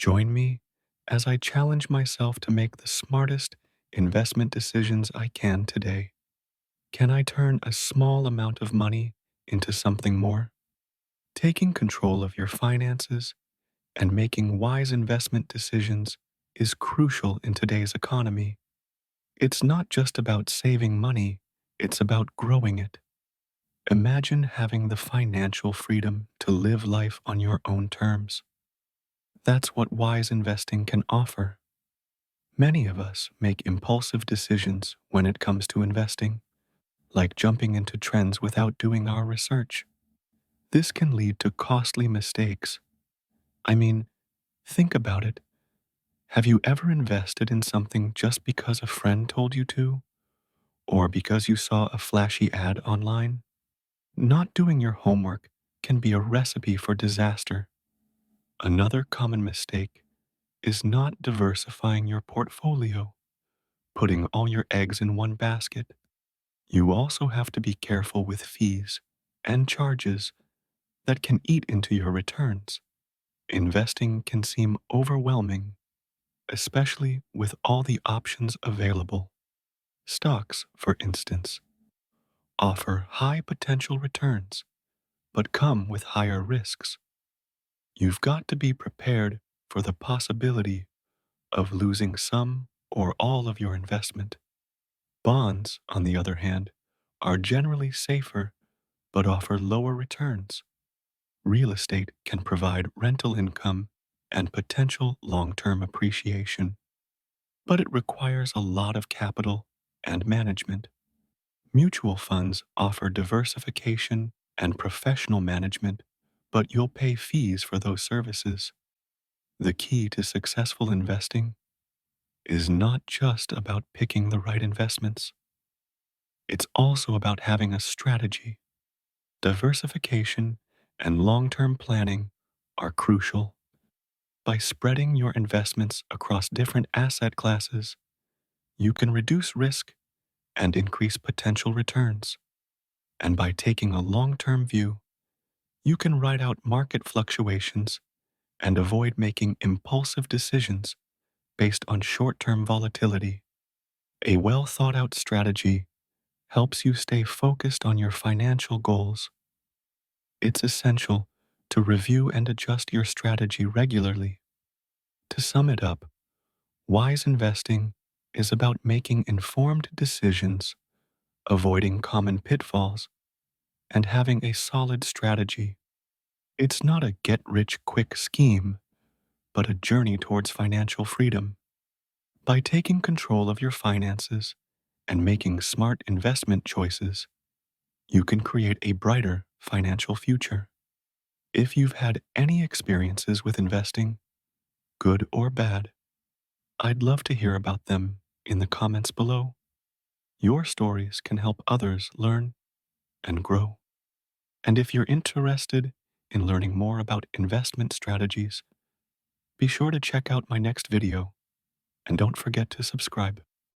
Join me as I challenge myself to make the smartest investment decisions I can today. Can I turn a small amount of money into something more? Taking control of your finances and making wise investment decisions is crucial in today's economy. It's not just about saving money, it's about growing it. Imagine having the financial freedom to live life on your own terms. That's what wise investing can offer. Many of us make impulsive decisions when it comes to investing, like jumping into trends without doing our research. This can lead to costly mistakes. I mean, think about it. Have you ever invested in something just because a friend told you to, or because you saw a flashy ad online? Not doing your homework can be a recipe for disaster. Another common mistake is not diversifying your portfolio, putting all your eggs in one basket. You also have to be careful with fees and charges that can eat into your returns. Investing can seem overwhelming, especially with all the options available. Stocks, for instance, offer high potential returns, but come with higher risks. You've got to be prepared for the possibility of losing some or all of your investment. Bonds, on the other hand, are generally safer but offer lower returns. Real estate can provide rental income and potential long term appreciation, but it requires a lot of capital and management. Mutual funds offer diversification and professional management, but you'll pay fees for those services. The key to successful investing is not just about picking the right investments, it's also about having a strategy. Diversification and long term planning are crucial. By spreading your investments across different asset classes, you can reduce risk and increase potential returns. And by taking a long term view, you can ride out market fluctuations and avoid making impulsive decisions based on short term volatility. A well thought out strategy helps you stay focused on your financial goals. It's essential to review and adjust your strategy regularly. To sum it up, wise investing is about making informed decisions, avoiding common pitfalls, and having a solid strategy. It's not a get rich quick scheme, but a journey towards financial freedom. By taking control of your finances and making smart investment choices, you can create a brighter financial future. If you've had any experiences with investing, good or bad, I'd love to hear about them in the comments below. Your stories can help others learn and grow. And if you're interested in learning more about investment strategies, be sure to check out my next video and don't forget to subscribe.